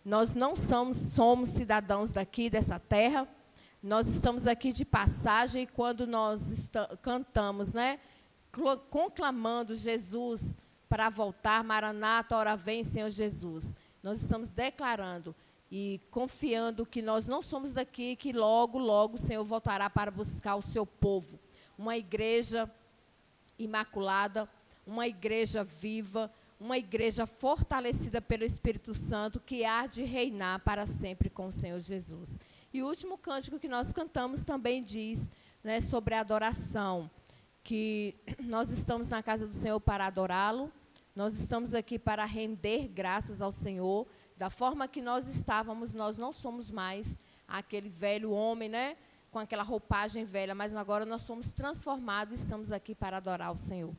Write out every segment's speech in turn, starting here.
Nós não somos cidadãos daqui, dessa terra. Nós estamos aqui de passagem e quando nós cantamos, né, conclamando Jesus para voltar, Maranata, ora vem, Senhor Jesus. Nós estamos declarando e confiando que nós não somos daqui e que logo, logo o Senhor voltará para buscar o seu povo. Uma igreja imaculada, uma igreja viva, uma igreja fortalecida pelo Espírito Santo que há de reinar para sempre com o Senhor Jesus. E o último cântico que nós cantamos também diz, né, sobre a adoração, que nós estamos na casa do Senhor para adorá-lo, nós estamos aqui para render graças ao Senhor. Da forma que nós estávamos, nós não somos mais aquele velho homem, né, com aquela roupagem velha, mas agora nós somos transformados e estamos aqui para adorar o Senhor.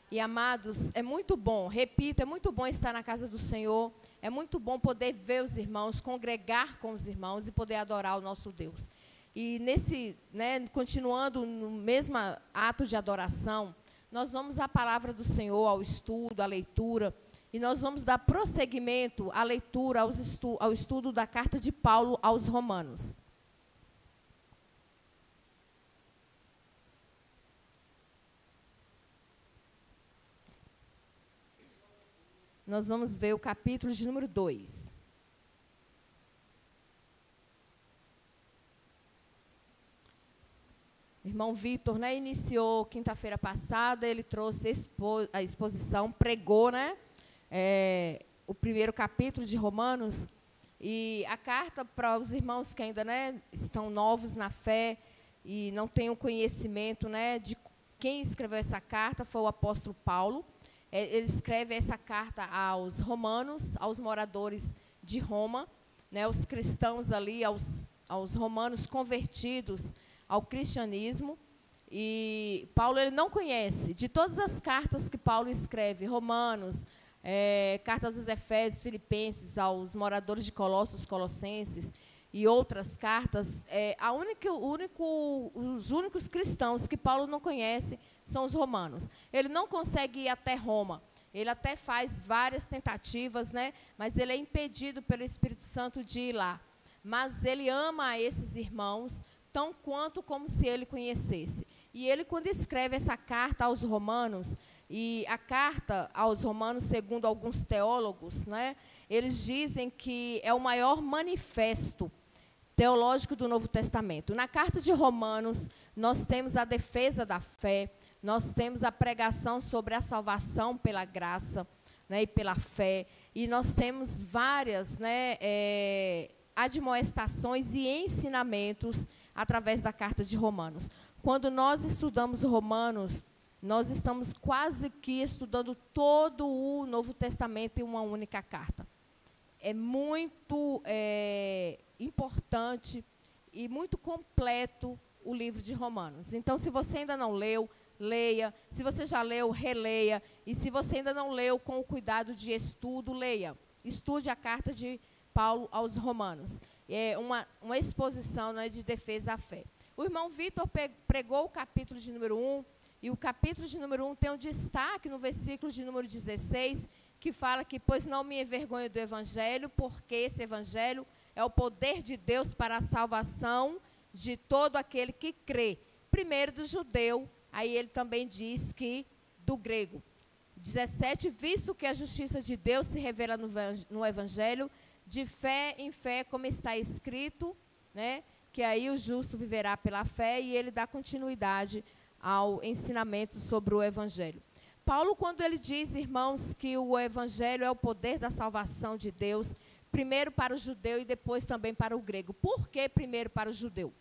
E, amados, é muito bom, repito, é muito bom estar na casa do Senhor, é muito bom poder ver os irmãos, congregar com os irmãos e poder adorar o nosso Deus. E nesse, né, continuando no mesmo ato de adoração, nós vamos à palavra do Senhor, ao estudo, à leitura, e nós vamos dar prosseguimento à leitura, ao estudo da carta de Paulo aos Romanos. Nós vamos ver o capítulo de número 2. O irmão Vitor, né, iniciou quinta-feira passada, ele trouxe a exposição, pregou, né, o primeiro capítulo de Romanos, e a carta para os irmãos que ainda, né, estão novos na fé e não têm o conhecimento, né, de quem escreveu essa carta, foi o apóstolo Paulo. Ele escreve essa carta aos romanos, aos moradores de Roma, né, os cristãos ali, aos romanos convertidos ao cristianismo. E Paulo ele não conhece, de todas as cartas que Paulo escreve, Romanos, cartas aos Efésios, Filipenses, aos moradores de Colossos, Colossenses e outras cartas, os únicos cristãos que Paulo não conhece são os romanos. Ele não consegue ir até Roma, ele até faz várias tentativas, né, mas ele é impedido pelo Espírito Santo de ir lá. Mas ele ama esses irmãos, tão quanto como se ele conhecesse. E ele, quando escreve essa carta aos romanos, e a carta aos romanos, segundo alguns teólogos, né, eles dizem que é o maior manifesto teológico do Novo Testamento. Na carta de Romanos, nós temos a defesa da fé, nós temos a pregação sobre a salvação pela graça, né, e pela fé, e nós temos várias, né, admoestações e ensinamentos através da carta de Romanos. Quando nós estudamos Romanos, nós estamos quase que estudando todo o Novo Testamento em uma única carta. É muito importante e muito completo o livro de Romanos. Então, se você ainda não leu, leia. Se você já leu, releia. E se você ainda não leu, com o cuidado de estudo, leia. Estude a carta de Paulo aos Romanos. É uma exposição, né, de defesa à fé. O irmão Vitor pregou o capítulo de número 1, e o capítulo de número 1 tem um destaque no versículo de número 16, que fala que, pois não me envergonho do evangelho, porque esse evangelho é o poder de Deus para a salvação de todo aquele que crê. Primeiro do judeu, aí ele também diz que do grego. 17, visto que a justiça de Deus se revela no evangelho, de fé em fé, como está escrito, né, que aí o justo viverá pela fé, e ele dá continuidade ao ensinamento sobre o evangelho. Paulo, quando ele diz, irmãos, que o evangelho é o poder da salvação de Deus, primeiro para o judeu e depois também para o grego. Por que primeiro para o judeu?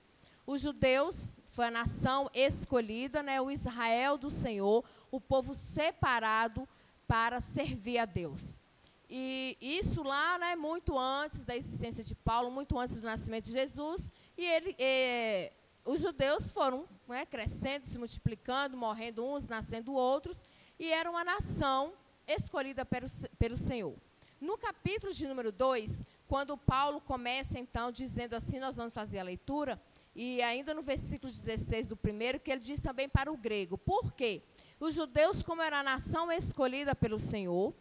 Os judeus foi a nação escolhida, né, o Israel do Senhor, o povo separado para servir a Deus. E isso lá, né, muito antes da existência de Paulo, muito antes do nascimento de Jesus, e os judeus foram, né, crescendo, se multiplicando, morrendo uns, nascendo outros, e era uma nação escolhida pelo Senhor. No capítulo de número 2, quando Paulo começa, então, dizendo assim, nós vamos fazer a leitura, e ainda no versículo 16 do primeiro, que ele diz também para o grego. Por quê? Os judeus, como era a nação escolhida pelo Senhor,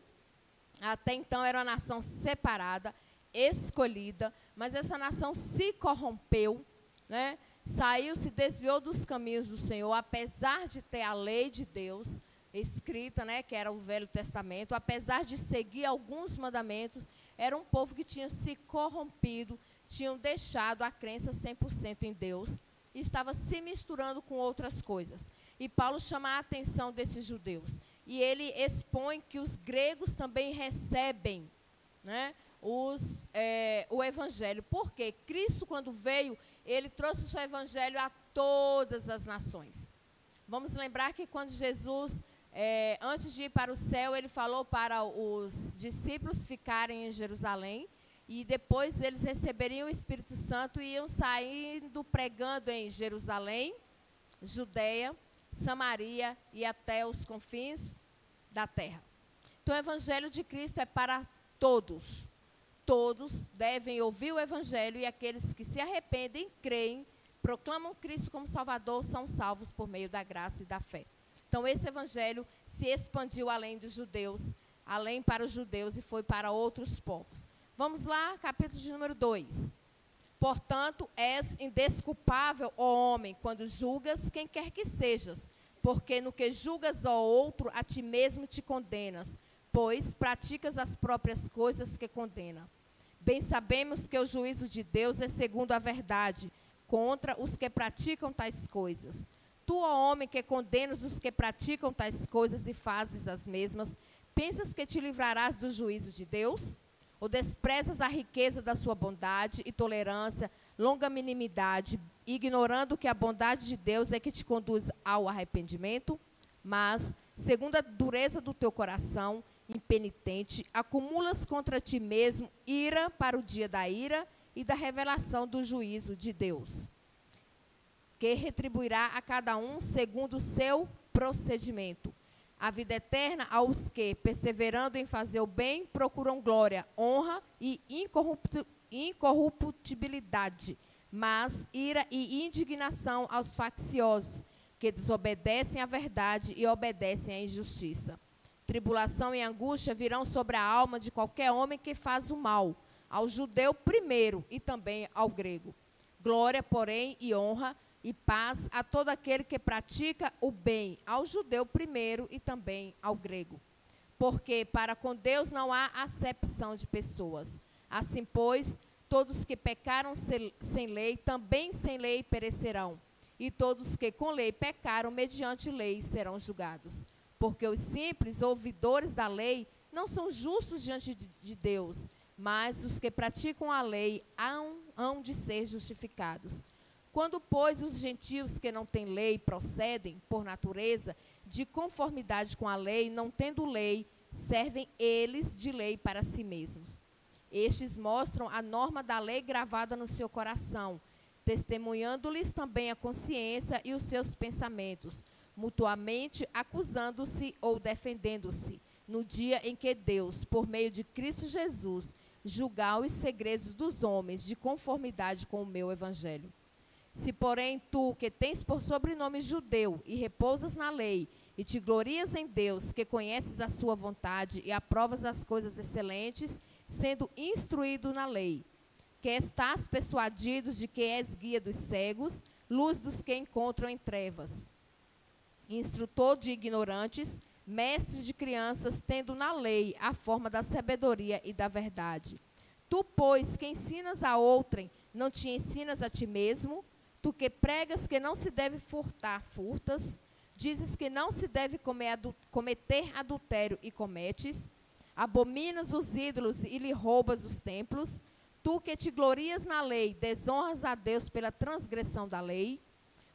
até então era uma nação separada, escolhida, mas essa nação se corrompeu, né? Saiu, se desviou dos caminhos do Senhor, apesar de ter a lei de Deus escrita, né, que era o Velho Testamento, apesar de seguir alguns mandamentos, era um povo que tinha se corrompido, tinham deixado a crença 100% em Deus e estava se misturando com outras coisas. E Paulo chama a atenção desses judeus. E ele expõe que os gregos também recebem, né, o evangelho. Porque Cristo, quando veio, ele trouxe o seu evangelho a todas as nações. Vamos lembrar que quando Jesus, antes de ir para o céu, ele falou para os discípulos ficarem em Jerusalém, e depois eles receberiam o Espírito Santo e iam saindo pregando em Jerusalém, Judeia, Samaria e até os confins da terra. Então, o evangelho de Cristo é para todos. Todos devem ouvir o evangelho, e aqueles que se arrependem, creem, proclamam Cristo como Salvador, são salvos por meio da graça e da fé. Então, esse evangelho se expandiu além dos judeus, além para os judeus e foi para outros povos. Vamos lá, capítulo de número 2. Portanto, és indesculpável, ó homem, quando julgas quem quer que sejas, porque no que julgas ao outro, a ti mesmo te condenas, pois praticas as próprias coisas que condena. Bem sabemos que o juízo de Deus é segundo a verdade, contra os que praticam tais coisas. Tu, ó homem, que condenas os que praticam tais coisas e fazes as mesmas, pensas que te livrarás do juízo de Deus? Ou desprezas a riqueza da sua bondade e tolerância, longanimidade, ignorando que a bondade de Deus é que te conduz ao arrependimento? Mas, segundo a dureza do teu coração, impenitente, acumulas contra ti mesmo ira para o dia da ira e da revelação do juízo de Deus, que retribuirá a cada um segundo o seu procedimento. A vida eterna aos que, perseverando em fazer o bem, procuram glória, honra e incorruptibilidade, mas ira e indignação aos facciosos, que desobedecem à verdade e obedecem à injustiça. Tribulação e angústia virão sobre a alma de qualquer homem que faz o mal, ao judeu primeiro e também ao grego. Glória, porém, e honra e paz a todo aquele que pratica o bem, ao judeu primeiro e também ao grego. Porque para com Deus não há acepção de pessoas. Assim, pois, todos que pecaram sem lei, também sem lei perecerão. E todos que com lei pecaram, mediante lei, serão julgados. Porque os simples ouvidores da lei não são justos diante de Deus, mas os que praticam a lei hão de ser justificados. Quando, pois, os gentios que não têm lei procedem, por natureza, de conformidade com a lei, não tendo lei, servem eles de lei para si mesmos. Estes mostram a norma da lei gravada no seu coração, testemunhando-lhes também a consciência e os seus pensamentos, mutuamente acusando-se ou defendendo-se, no dia em que Deus, por meio de Cristo Jesus, julgar os segredos dos homens de conformidade com o meu evangelho. Se, porém, tu, que tens por sobrenome judeu e repousas na lei, e te glorias em Deus, que conheces a sua vontade e aprovas as coisas excelentes, sendo instruído na lei, que estás persuadido de que és guia dos cegos, luz dos que encontram em trevas, instrutor de ignorantes, mestre de crianças, tendo na lei a forma da sabedoria e da verdade. Tu, pois, que ensinas a outrem, não te ensinas a ti mesmo? Tu que pregas que não se deve furtar, furtas. Dizes que não se deve cometer adultério e cometes. Abominas os ídolos e lhe roubas os templos. Tu que te glorias na lei, desonras a Deus pela transgressão da lei.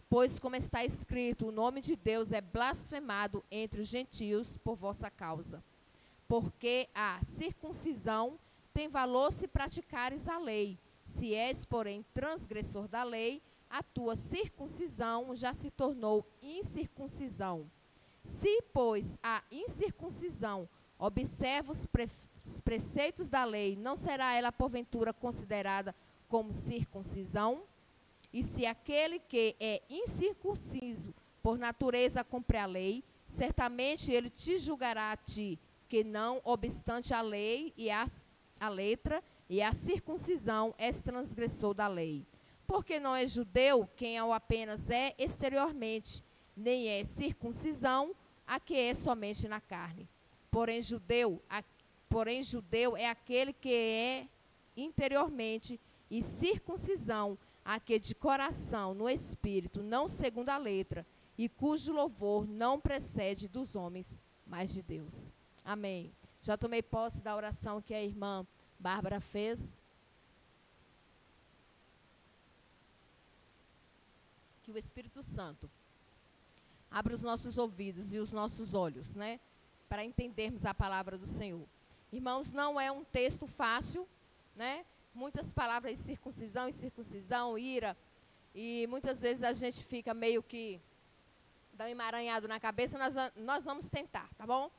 Pois, como está escrito, o nome de Deus é blasfemado entre os gentios por vossa causa. Porque a circuncisão tem valor se praticares a lei. Se és, porém, transgressor da lei, a tua circuncisão já se tornou incircuncisão. Se, pois, a incircuncisão observa os preceitos da lei, não será ela, porventura, considerada como circuncisão? E se aquele que é incircunciso, por natureza, cumpre a lei, certamente ele te julgará a ti, que não obstante a lei e a letra, e a circuncisão és transgressor da lei. Porque não é judeu quem ao apenas é exteriormente, nem é circuncisão a que é somente na carne. Porém judeu é aquele que é interiormente, e circuncisão a que de coração, no espírito, não segundo a letra, e cujo louvor não precede dos homens, mas de Deus. Amém. Já tomei posse da oração que a irmã Bárbara fez. Que o Espírito Santo abra os nossos ouvidos e os nossos olhos, né, para entendermos a palavra do Senhor. Irmãos, não é um texto fácil, né? Muitas palavras de circuncisão, ira, e muitas vezes a gente fica meio que dá um emaranhado na cabeça. Nós vamos tentar, tá bom?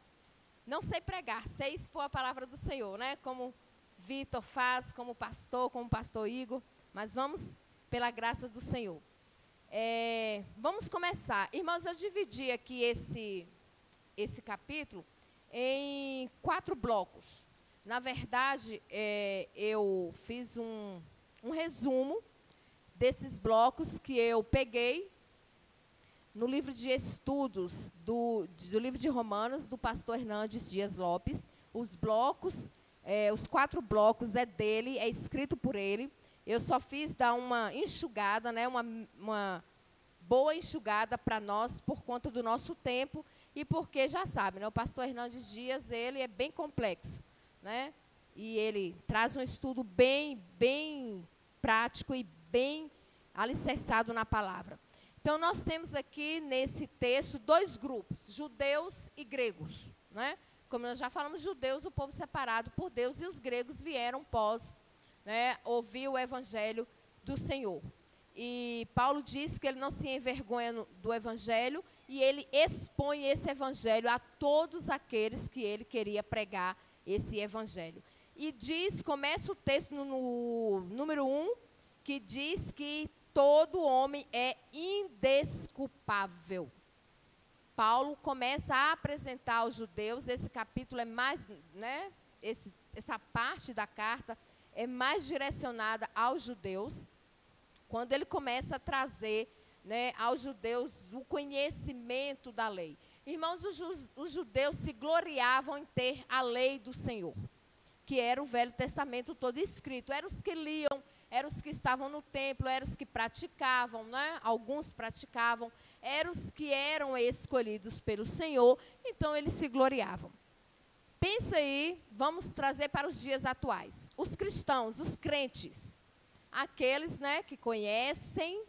Não sei pregar, sei expor a palavra do Senhor, né? Como Vitor faz, como pastor Igor, mas vamos pela graça do Senhor. Vamos começar. Irmãos, eu dividi aqui esse capítulo em 4 blocos. Na verdade, eu fiz um resumo desses blocos que eu peguei no livro de estudos do livro de Romanos, do pastor Hernandes Dias Lopes. Os 4 blocos é dele, é escrito por ele. Eu só fiz dar uma enxugada, né, uma boa enxugada para nós, por conta do nosso tempo e porque, já sabe, né, o pastor Hernandes Dias, ele é bem complexo, né, e ele traz um estudo bem prático e bem alicerçado na palavra. Então, nós temos aqui, nesse texto, 2 grupos, judeus e gregos, né? Como nós já falamos, judeus, o povo separado por Deus, e os gregos vieram pós, né, ouvir o evangelho do Senhor. E Paulo diz que ele não se envergonha do evangelho, e ele expõe esse evangelho a todos aqueles que ele queria pregar esse evangelho. E começa o texto no número 1, que diz que todo homem é indesculpável. Paulo começa a apresentar aos judeus, esse capítulo é mais, né, essa parte da carta é mais direcionada aos judeus, quando ele começa a trazer, né, aos judeus o conhecimento da lei. Irmãos, os judeus se gloriavam em ter a lei do Senhor, que era o Velho Testamento todo escrito. Eram os que liam, eram os que estavam no templo, eram os que praticavam, né? Alguns praticavam, eram os que eram escolhidos pelo Senhor, então eles se gloriavam. Pensa aí, vamos trazer para os dias atuais. Os cristãos, os crentes, aqueles, né, que conhecem,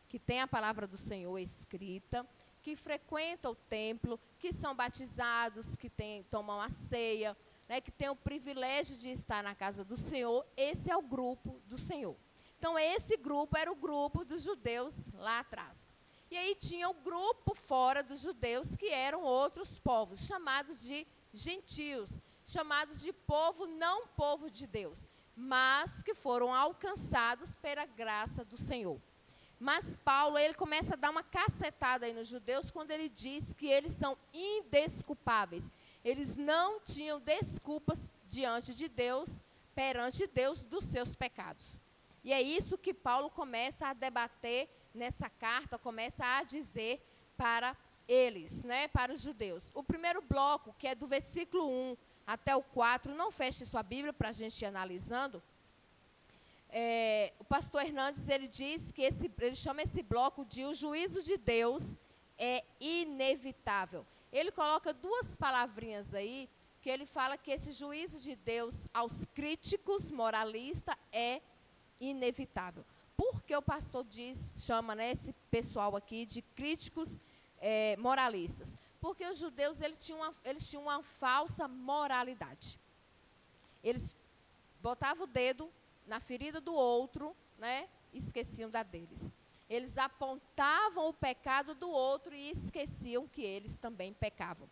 que têm a palavra do Senhor escrita, que frequentam o templo, que são batizados, que tomam a ceia, né, que têm o privilégio de estar na casa do Senhor. Esse é o grupo do Senhor. Então, esse grupo era o grupo dos judeus lá atrás. E aí tinha o grupo fora dos judeus, que eram outros povos, chamados de gentios, chamados de povo, não povo de Deus, mas que foram alcançados pela graça do Senhor. Mas Paulo, ele começa a dar uma cacetada aí nos judeus, quando ele diz que eles são indesculpáveis. Eles não tinham desculpas diante de Deus, perante Deus, dos seus pecados. E é isso que Paulo começa a debater nessa carta, começa a dizer para eles, né, para os judeus. O primeiro bloco, que é do versículo 1 até o 4, não feche sua Bíblia para a gente ir analisando. O pastor Hernandes, ele diz que ele chama esse bloco de o juízo de Deus é inevitável. Ele coloca 2 palavrinhas aí, que ele fala que esse juízo de Deus aos críticos moralistas é inevitável. Por que o pastor chama, né, esse pessoal aqui de críticos moralistas? Porque os judeus eles tinham uma falsa moralidade. Eles botavam o dedo na ferida do outro, né, e esqueciam da deles. Eles apontavam o pecado do outro e esqueciam que eles também pecavam.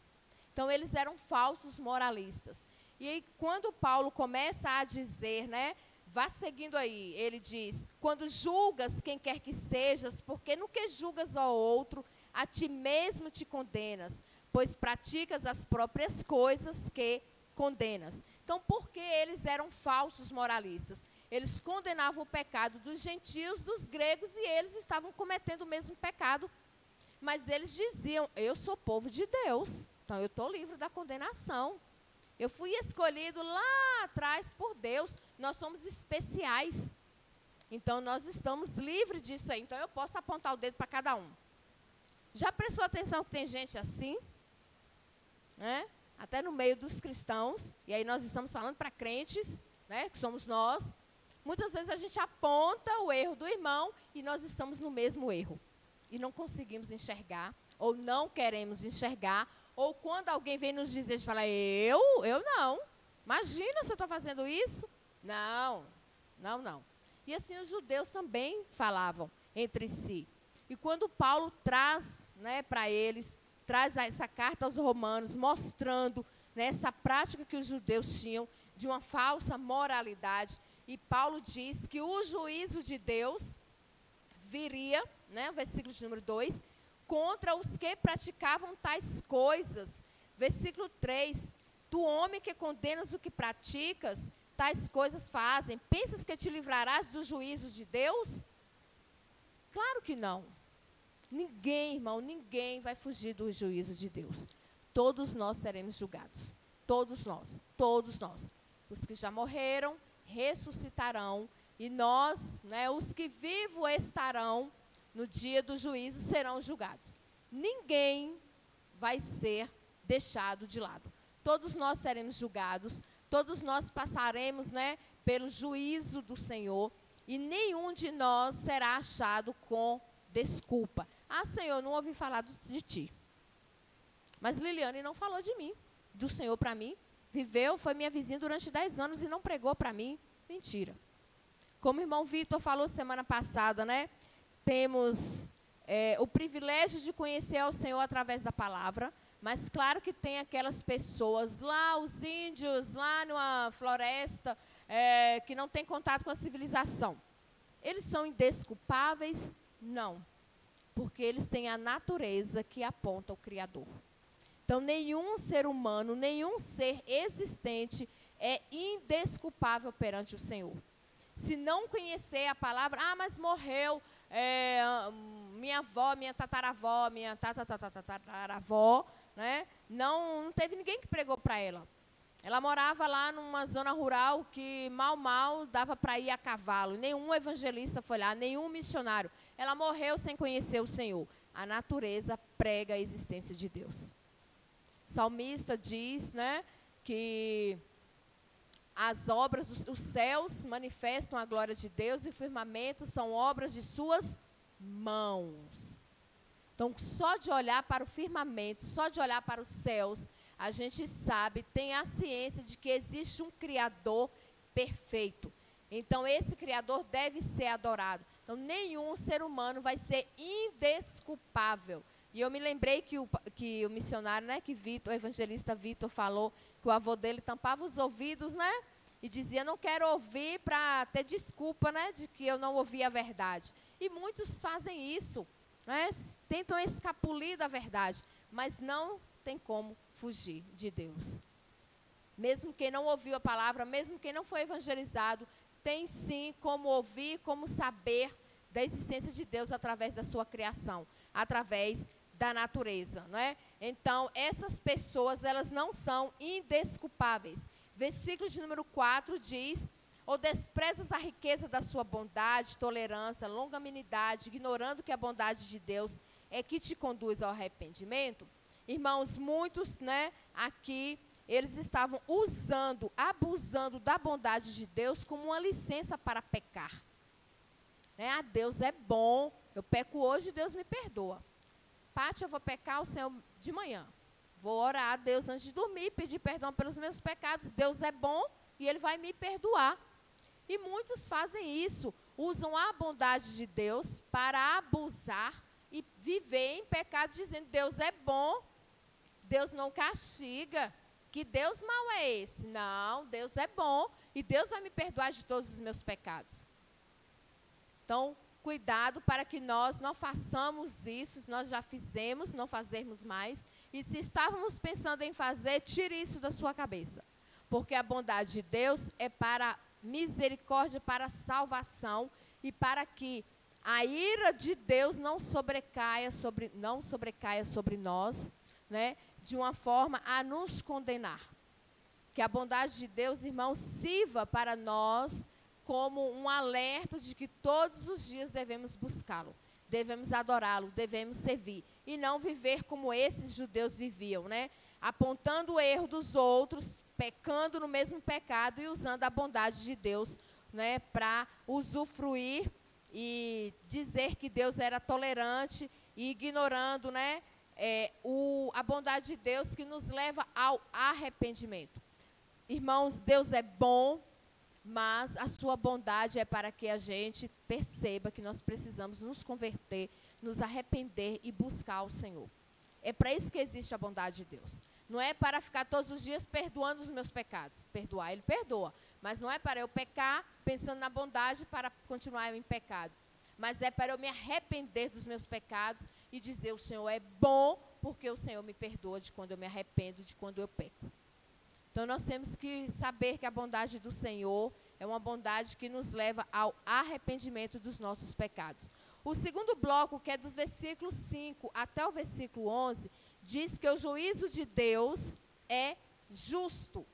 Então, eles eram falsos moralistas. E aí, quando Paulo começa a dizer, né, vá seguindo aí, ele diz, quando julgas quem quer que sejas, porque no que julgas ao outro, a ti mesmo te condenas, pois praticas as próprias coisas que condenas. Então, por que eles eram falsos moralistas? Eles condenavam o pecado dos gentios, dos gregos, e eles estavam cometendo o mesmo pecado. Mas eles diziam, eu sou povo de Deus, então eu estou livre da condenação. Eu fui escolhido lá atrás por Deus, nós somos especiais. Então, nós estamos livres disso aí. Então, eu posso apontar o dedo para cada um. Já prestou atenção que tem gente assim? Né? Até no meio dos cristãos. E aí, nós estamos falando para crentes, né, que somos nós. Muitas vezes, a gente aponta o erro do irmão e nós estamos no mesmo erro. E não conseguimos enxergar, ou não queremos enxergar. Ou quando alguém vem nos dizer, a gente fala, eu não. Imagina se eu estou fazendo isso. Não. E assim os judeus também falavam entre si. E quando Paulo traz, né, para eles, traz essa carta aos romanos, mostrando, né, essa prática que os judeus tinham de uma falsa moralidade. E Paulo diz que o juízo de Deus viria, né, versículo de número 2, contra os que praticavam tais coisas. Versículo 3, tu homem que condenas o que praticas, tais coisas fazem, pensas que te livrarás dos juízos de Deus? Claro que não. Ninguém, irmão, ninguém vai fugir dos juízos de Deus. Todos nós seremos julgados. Todos nós. Os que já morreram, ressuscitarão, e nós, né, os que vivos estarão no dia do juízo, serão julgados. Ninguém vai ser deixado de lado. Todos nós seremos julgados. Todos nós passaremos, né, pelo juízo do Senhor, e nenhum de nós será achado com desculpa. Ah, Senhor, não ouvi falar de ti. Mas Liliane não falou de mim, do Senhor para mim. Viveu, foi minha vizinha durante 10 anos e não pregou para mim. Mentira. Como o irmão Vitor falou semana passada, né, temos o privilégio de conhecer o Senhor através da palavra. Mas claro que tem aquelas pessoas lá, os índios, lá numa floresta, que não tem contato com a civilização. Eles são indesculpáveis? Não. Porque eles têm a natureza que aponta o Criador. Então, nenhum ser humano, nenhum ser existente é indesculpável perante o Senhor. Se não conhecer a palavra, mas morreu minha avó, minha tataravó, minha tataravó, né? Não teve ninguém que pregou para ela. Ela morava lá numa zona rural que mal dava para ir a cavalo. Nenhum evangelista foi lá, nenhum missionário. Ela morreu sem conhecer o Senhor. A natureza prega a existência de Deus. O salmista diz, né, que as obras, os céus manifestam a glória de Deus e o firmamento são obras de suas mãos. Então, só de olhar para o firmamento, só de olhar para os céus, a gente sabe, tem a ciência de que existe um Criador perfeito. Então, esse Criador deve ser adorado. Então, nenhum ser humano vai ser indesculpável. E eu me lembrei que o missionário, né, o evangelista Vitor falou que o avô dele tampava os ouvidos, né, e dizia, não quero ouvir para ter desculpa, né, de que eu não ouvi a verdade. E muitos fazem isso. Né, tentam escapulir da verdade, mas não tem como fugir de Deus. Mesmo quem não ouviu a palavra, mesmo quem não foi evangelizado, tem sim como ouvir, como saber da existência de Deus através da sua criação, através da natureza. Né? Então, essas pessoas, elas não são indesculpáveis. Versículo de número 4 diz, ou desprezas a riqueza da sua bondade, tolerância, longanimidade, ignorando que a bondade de Deus é que te conduz ao arrependimento. Irmãos, muitos, né, aqui, eles estavam abusando da bondade de Deus como uma licença para pecar. Né? Deus é bom, eu peco hoje, Deus me perdoa. Pátio, eu vou pecar o Senhor de manhã. Vou orar a Deus antes de dormir, pedir perdão pelos meus pecados. Deus é bom e Ele vai me perdoar. E muitos fazem isso, usam a bondade de Deus para abusar e viver em pecado, dizendo, Deus é bom, Deus não castiga, que Deus mau é esse? Não, Deus é bom e Deus vai me perdoar de todos os meus pecados. Então, cuidado para que nós não façamos isso, se nós já fizemos, não fazermos mais. E se estávamos pensando em fazer, tire isso da sua cabeça. Porque a bondade de Deus é para misericórdia, para salvação e para que a ira de Deus não sobrecaia sobre nós, né, de uma forma a nos condenar. Que a bondade de Deus, irmãos, sirva para nós como um alerta de que todos os dias devemos buscá-lo, devemos adorá-lo, devemos servir. E não viver como esses judeus viviam, né? Apontando o erro dos outros, pecando no mesmo pecado e usando a bondade de Deus, né, para usufruir e dizer que Deus era tolerante e ignorando, né, a bondade de Deus que nos leva ao arrependimento. Irmãos, Deus é bom, mas a sua bondade é para que a gente perceba que nós precisamos nos converter, nos arrepender e buscar o Senhor. É para isso que existe a bondade de Deus. Não é para ficar todos os dias perdoando os meus pecados. Perdoar, Ele perdoa. Mas não é para eu pecar pensando na bondade para continuar em pecado. Mas é para eu me arrepender dos meus pecados e dizer: o Senhor é bom, porque o Senhor me perdoa de quando eu me arrependo, de quando eu peco. Então nós temos que saber que a bondade do Senhor é uma bondade que nos leva ao arrependimento dos nossos pecados. O segundo bloco, que é dos versículos 5 até o versículo 11, diz que o juízo de Deus é justo.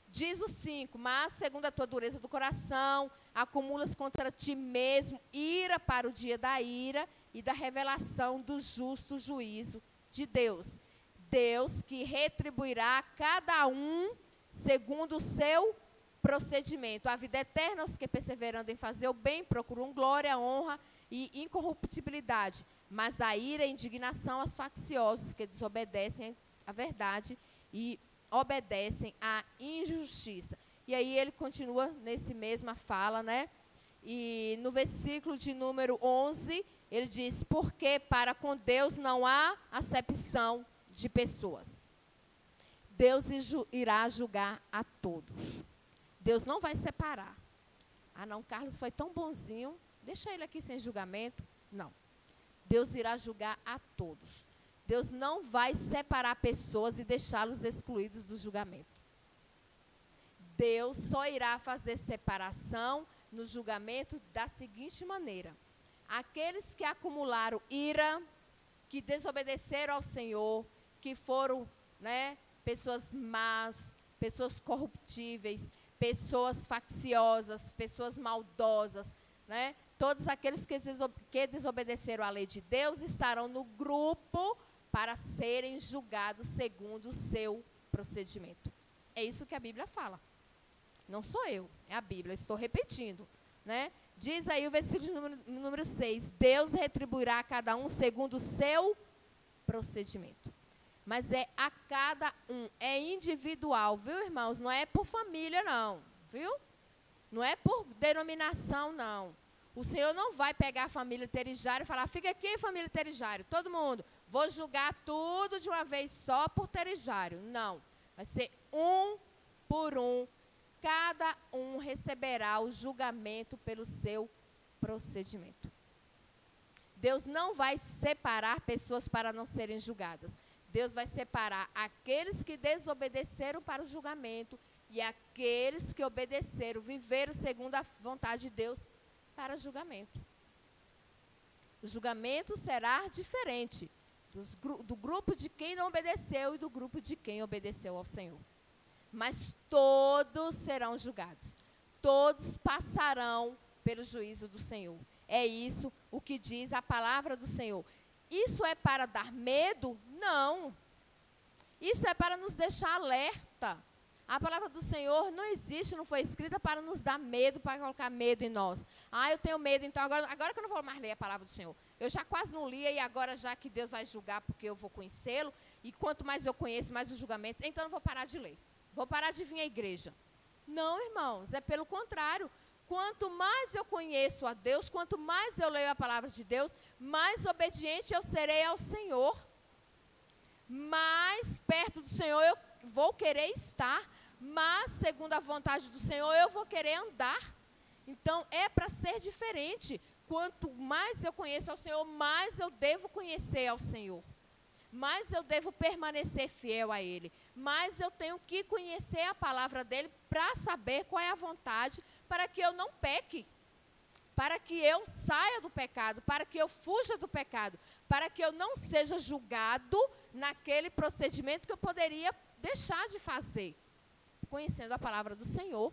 Diz o 5, mas segundo a tua dureza do coração, acumulas contra ti mesmo ira para o dia da ira e da revelação do justo juízo de Deus. Deus que retribuirá a cada um segundo o seu procedimento. A vida eterna aos que perseverando em fazer o bem procuram glória, honra e incorruptibilidade. Mas a ira e a indignação aos facciosos que desobedecem à verdade e obedecem à injustiça. E aí ele continua nesse mesma fala, né? E no versículo de número 11, ele diz: porque para com Deus não há acepção de pessoas. Deus irá julgar a todos. Deus não vai separar. Ah, não, Carlos foi tão bonzinho, deixa ele aqui sem julgamento. Não. Deus irá julgar a todos. Deus não vai separar pessoas e deixá-los excluídos do julgamento. Deus só irá fazer separação no julgamento da seguinte maneira: aqueles que acumularam ira, que desobedeceram ao Senhor, que foram, né, pessoas más, pessoas corruptíveis, pessoas facciosas, pessoas maldosas, né? Todos aqueles que desobedeceram à lei de Deus estarão no grupo para serem julgados segundo o seu procedimento. É isso que a Bíblia fala. Não sou eu, é a Bíblia, estou repetindo, né? Diz aí o versículo número 6, Deus retribuirá a cada um segundo o seu procedimento. Mas é a cada um, é individual, viu, irmãos? Não é por família, não, viu? Não é por denominação, não. O Senhor não vai pegar a família Terijário e falar: fica aqui, família Terijário, todo mundo, vou julgar tudo de uma vez só por Terijário. Não, vai ser um por um, cada um receberá o julgamento pelo seu procedimento. Deus não vai separar pessoas para não serem julgadas. Deus vai separar aqueles que desobedeceram para o julgamento e aqueles que obedeceram, viveram segundo a vontade de Deus para julgamento. O julgamento será diferente do grupo de quem não obedeceu e do grupo de quem obedeceu ao Senhor. Mas todos serão julgados. Todos passarão pelo juízo do Senhor. É isso o que diz a palavra do Senhor. Isso é para dar medo? Não. Isso é para nos deixar alerta. A palavra do Senhor não existe, não foi escrita para nos dar medo, para colocar medo em nós. Ah, eu tenho medo, então agora que eu não vou mais ler a palavra do Senhor. Eu já quase não lia e agora já que Deus vai julgar porque eu vou conhecê-lo, e quanto mais eu conheço, mais os julgamentos, então eu vou parar de ler. Vou parar de vir à igreja. Não, irmãos, é pelo contrário. Quanto mais eu conheço a Deus, quanto mais eu leio a palavra de Deus, mais obediente eu serei ao Senhor. Mais perto do Senhor eu vou querer estar, mas segundo a vontade do Senhor eu vou querer andar. Então é para ser diferente. Quanto mais eu conheço ao Senhor, mais eu devo conhecer ao Senhor. Mais eu devo permanecer fiel a Ele. mas eu tenho que conhecer a palavra dele para saber qual é a vontade, para que eu não peque, para que eu saia do pecado, para que eu fuja do pecado, para que eu não seja julgado naquele procedimento que eu poderia deixar de fazer, conhecendo a palavra do Senhor.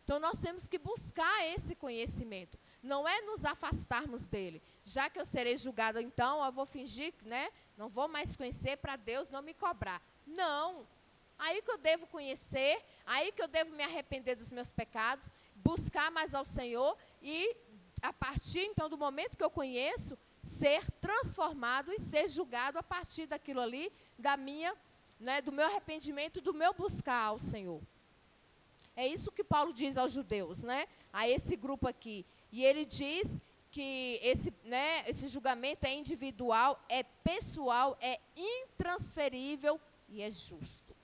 Então, nós temos que buscar esse conhecimento. Não é nos afastarmos dele. Já que eu serei julgado, então, eu vou fingir, né? Não vou mais conhecer para Deus não me cobrar. Não. Aí que eu devo conhecer, aí que eu devo me arrepender dos meus pecados, buscar mais ao Senhor e, a partir, então, do momento que eu conheço, ser transformado e ser julgado a partir daquilo ali, da minha, né, do meu arrependimento, do meu buscar ao Senhor. É isso que Paulo diz aos judeus, né? A esse grupo aqui. E ele diz que esse julgamento é individual, é pessoal, é intransferível e é justo.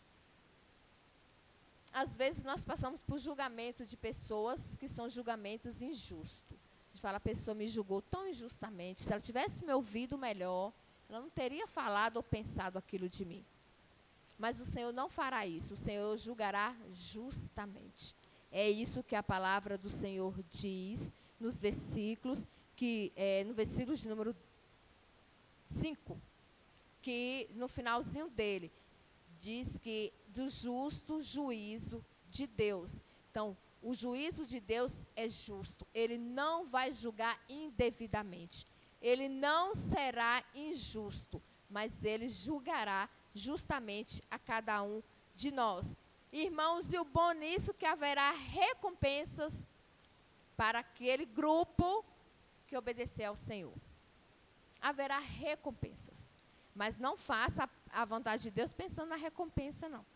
Às vezes nós passamos por julgamento de pessoas que são julgamentos injustos. A gente fala, a pessoa me julgou tão injustamente. Se ela tivesse me ouvido melhor, ela não teria falado ou pensado aquilo de mim. Mas o Senhor não fará isso, o Senhor julgará justamente. É isso que a palavra do Senhor diz nos versículos, no versículo de número 5, que no finalzinho dele, diz que do justo juízo de Deus. Então, o juízo de Deus é justo, ele não vai julgar indevidamente, ele não será injusto, mas ele julgará justamente a cada um de nós. Irmãos, e o bom nisso é que haverá recompensas para aquele grupo que obedecer ao Senhor. Haverá recompensas. Mas não faça a vontade de Deus pensando na recompensa, não.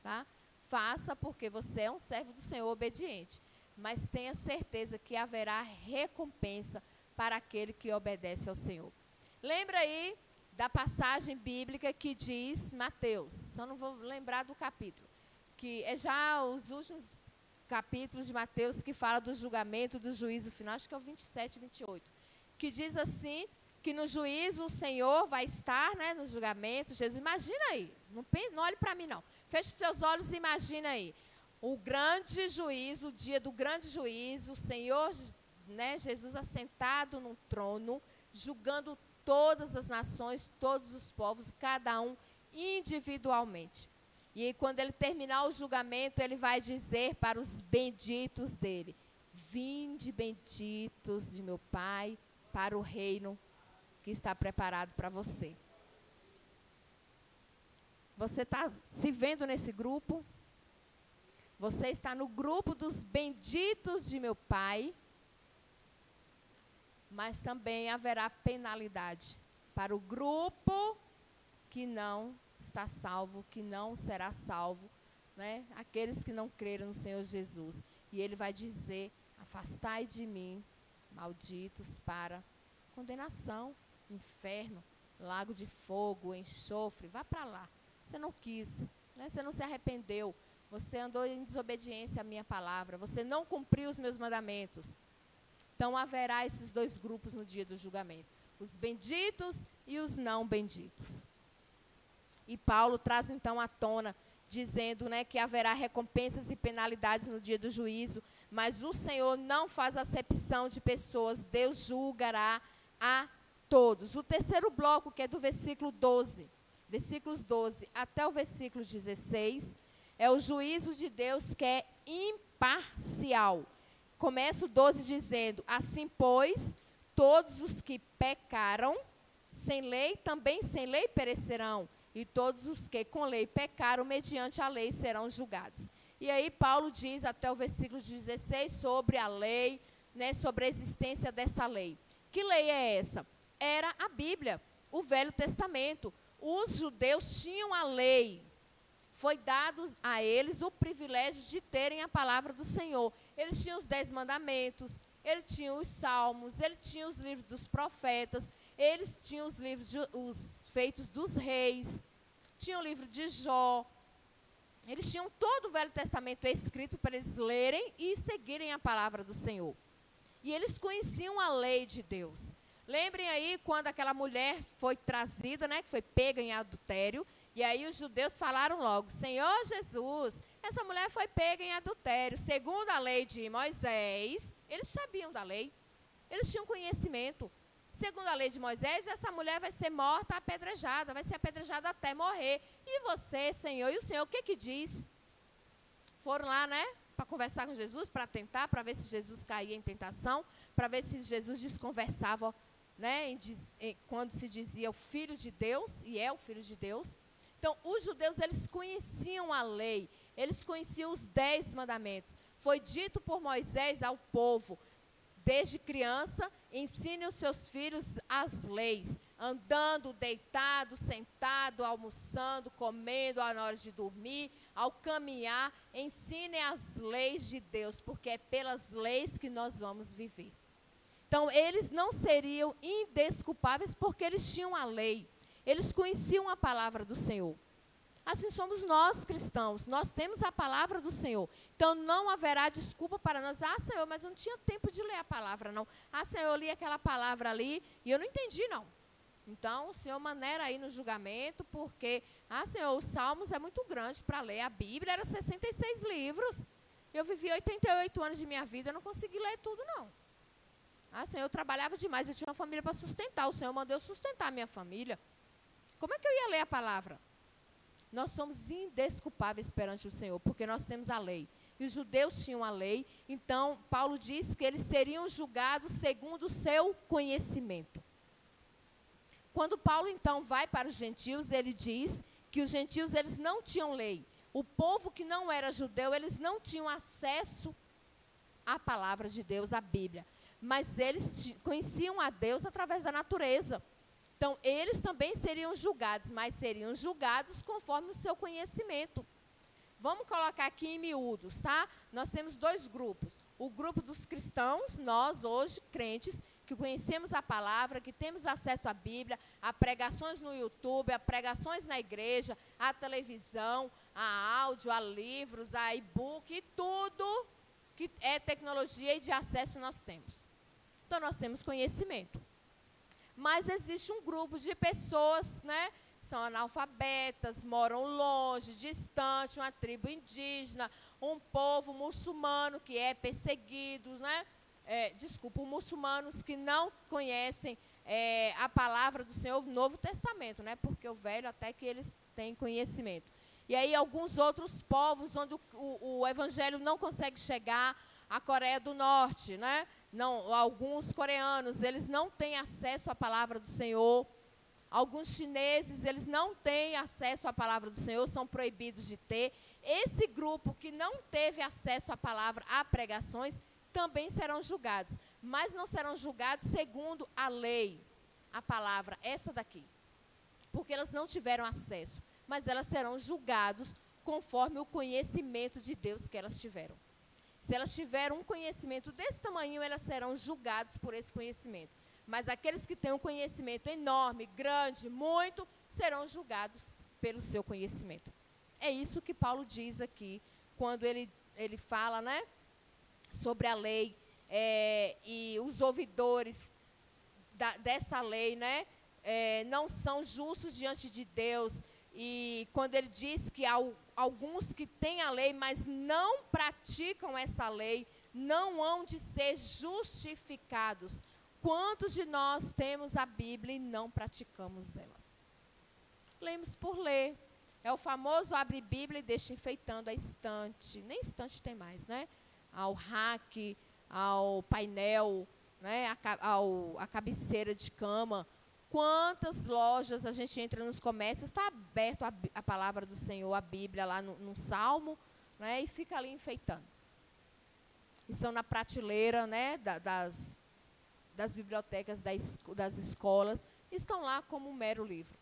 Tá? Faça porque você é um servo do Senhor obediente. Mas tenha certeza que haverá recompensa para aquele que obedece ao Senhor. Lembra aí da passagem bíblica que diz, Mateus, só não vou lembrar do capítulo, que é já os últimos capítulos de Mateus que fala do julgamento, do juízo final, acho que é o 27 e 28, que diz assim, que no juízo o Senhor vai estar, né, no julgamento, Jesus, imagina aí, não olhe para mim não, feche os seus olhos e imagina aí, o grande juízo, o dia do grande juízo, o Senhor, né, Jesus assentado num trono, julgando todas as nações, todos os povos, cada um individualmente. E aí, quando ele terminar o julgamento, ele vai dizer para os benditos dele, vinde benditos de meu Pai para o reino que está preparado para você. Você está se vendo nesse grupo? Você está no grupo dos benditos de meu Pai, mas também haverá penalidade para o grupo que não está salvo, que não será salvo, né? Aqueles que não creram no Senhor Jesus. E ele vai dizer, afastai de mim, malditos, para condenação, inferno, lago de fogo, enxofre, vá para lá. Você não quis, né? Você não se arrependeu, você andou em desobediência à minha palavra, você não cumpriu os meus mandamentos. Então, haverá esses dois grupos no dia do julgamento, os benditos e os não benditos. E Paulo traz então à tona, dizendo, né, que haverá recompensas e penalidades no dia do juízo, mas o Senhor não faz acepção de pessoas, Deus julgará a todos. O terceiro bloco, que é do versículo 12, versículos 12 até o versículo 16, é o juízo de Deus que é imparcial. Começa o 12 dizendo, assim, pois, todos os que pecaram sem lei, também sem lei perecerão, e todos os que com lei pecaram, mediante a lei serão julgados. E aí Paulo diz até o versículo 16 sobre a lei, né, sobre a existência dessa lei. Que lei é essa? Era a Bíblia, o Velho Testamento. Os judeus tinham a lei. Foi dado a eles o privilégio de terem a palavra do Senhor. Eles tinham os 10 mandamentos, eles tinham os salmos, eles tinham os livros dos profetas, eles tinham os livros, os feitos dos reis, tinham o livro de Jó. Eles tinham todo o Velho Testamento escrito para eles lerem e seguirem a palavra do Senhor. E eles conheciam a lei de Deus. Lembrem aí quando aquela mulher foi trazida, né, que foi pega em adultério, E aí os judeus falaram logo, Senhor Jesus, essa mulher foi pega em adultério. Segundo a lei de Moisés, eles sabiam da lei, eles tinham conhecimento. Segundo a lei de Moisés, essa mulher vai ser morta apedrejada, vai ser apedrejada até morrer. E você, Senhor, e o Senhor, o que diz? Foram lá, né, para conversar com Jesus, para tentar, para ver se Jesus caía em tentação, para ver se Jesus desconversava, né, quando se dizia o Filho de Deus, e é o Filho de Deus. Então, os judeus, eles conheciam a lei, eles conheciam os 10 mandamentos. Foi dito por Moisés ao povo, desde criança, ensine os seus filhos as leis, andando, deitado, sentado, almoçando, comendo, à hora de dormir, ao caminhar, ensinem as leis de Deus, porque é pelas leis que nós vamos viver. Então, eles não seriam indesculpáveis porque eles tinham a lei. Eles conheciam a palavra do Senhor. Assim somos nós cristãos, nós temos a palavra do Senhor. Então não haverá desculpa para nós. Ah, Senhor, mas eu não tinha tempo de ler a palavra, não. Ah, Senhor, eu li aquela palavra ali e eu não entendi, não. Então o Senhor maneira aí no julgamento, porque, ah, Senhor, os Salmos é muito grande para ler. A Bíblia era 66 livros. Eu vivi 88 anos de minha vida, eu não consegui ler tudo, não. Ah, Senhor, eu trabalhava demais, eu tinha uma família para sustentar. O Senhor mandou eu sustentar a minha família. Como é que eu ia ler a palavra? Nós somos indesculpáveis perante o Senhor, porque nós temos a lei. E os judeus tinham a lei, então Paulo diz que eles seriam julgados segundo o seu conhecimento. Quando Paulo então vai para os gentios, ele diz que os gentios eles não tinham lei. O povo que não era judeu, eles não tinham acesso à palavra de Deus, à Bíblia. Mas eles conheciam a Deus através da natureza. Então, eles também seriam julgados, mas seriam julgados conforme o seu conhecimento. Vamos colocar aqui em miúdos, tá? Nós temos 2 grupos. O grupo dos cristãos, nós hoje, crentes, que conhecemos a palavra, que temos acesso à Bíblia, a pregações no YouTube, a pregações na igreja, a televisão, a áudio, a livros, a e-book, e tudo que é tecnologia e de acesso nós temos. Então, nós temos conhecimento. Mas existe um grupo de pessoas, né, são analfabetas, moram longe, distante, uma tribo indígena, um povo muçulmano que é perseguido, né, muçulmanos que não conhecem a palavra do Senhor, o Novo Testamento, né, porque o Velho até que eles têm conhecimento. E aí alguns outros povos onde o Evangelho não consegue chegar, a Coreia do Norte, né, não, alguns coreanos, eles não têm acesso à palavra do Senhor. Alguns chineses, eles não têm acesso à palavra do Senhor, são proibidos de ter. Esse grupo que não teve acesso à palavra, a pregações, também serão julgados. Mas não serão julgados segundo a lei, a palavra, essa daqui. Porque elas não tiveram acesso. Mas elas serão julgados conforme o conhecimento de Deus que elas tiveram. Se elas tiveram um conhecimento desse tamanho, elas serão julgadas por esse conhecimento. Mas aqueles que têm um conhecimento enorme, grande, muito, serão julgados pelo seu conhecimento. É isso que Paulo diz aqui, quando ele fala, né, sobre a lei e os ouvidores dessa lei, né, não são justos diante de Deus. E quando ele diz que alguns que têm a lei, mas não praticam essa lei, não hão de ser justificados. Quantos de nós temos a Bíblia e não praticamos ela? Lemos por ler. É o famoso abre Bíblia e deixa enfeitando a estante. Nem estante tem mais, né? Ao rack, ao painel, né? A cabeceira de cama. Quantas lojas a gente entra nos comércios, está aberto a palavra do Senhor, a Bíblia lá no Salmo, né, e fica ali enfeitando. Estão na prateleira, né, das bibliotecas, das escolas, estão lá como um mero livro.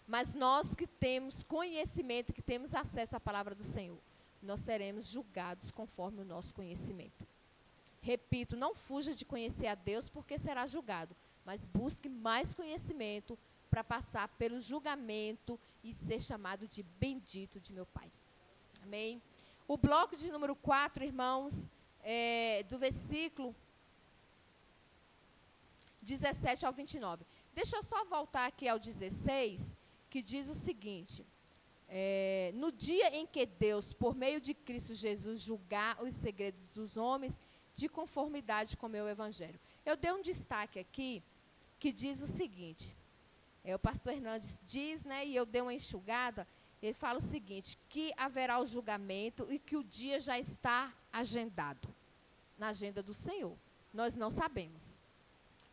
Mas nós que temos conhecimento, que temos acesso à palavra do Senhor, nós seremos julgados conforme o nosso conhecimento. Repito, não fuja de conhecer a Deus porque será julgado. Mas busque mais conhecimento para passar pelo julgamento e ser chamado de bendito de meu Pai. Amém? O bloco de número 4, irmãos, do versículo 17 ao 29. Deixa eu só voltar aqui ao 16 que diz o seguinte: no dia em que Deus, por meio de Cristo Jesus, julgar os segredos dos homens de conformidade com o meu evangelho. Eu dei um destaque aqui que diz o seguinte, o pastor Hernandes diz, né, e eu dei uma enxugada, ele fala o seguinte, que haverá o julgamento e que o dia já está agendado na agenda do Senhor. Nós não sabemos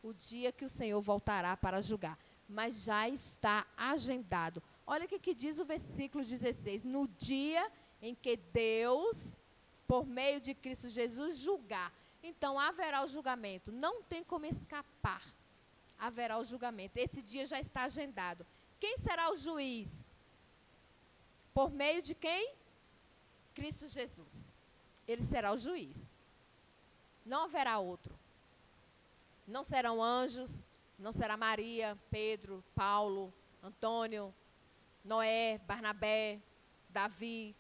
o dia que o Senhor voltará para julgar, mas já está agendado. Olha o que diz o versículo 16. No dia em que Deus, por meio de Cristo Jesus, julgar. Então, haverá o julgamento. Não tem como escapar. Haverá o julgamento. Esse dia já está agendado. Quem será o juiz? Por meio de quem? Cristo Jesus. Ele será o juiz. Não haverá outro. Não serão anjos, não será Maria, Pedro, Paulo, Antônio, Noé, Barnabé, Davi,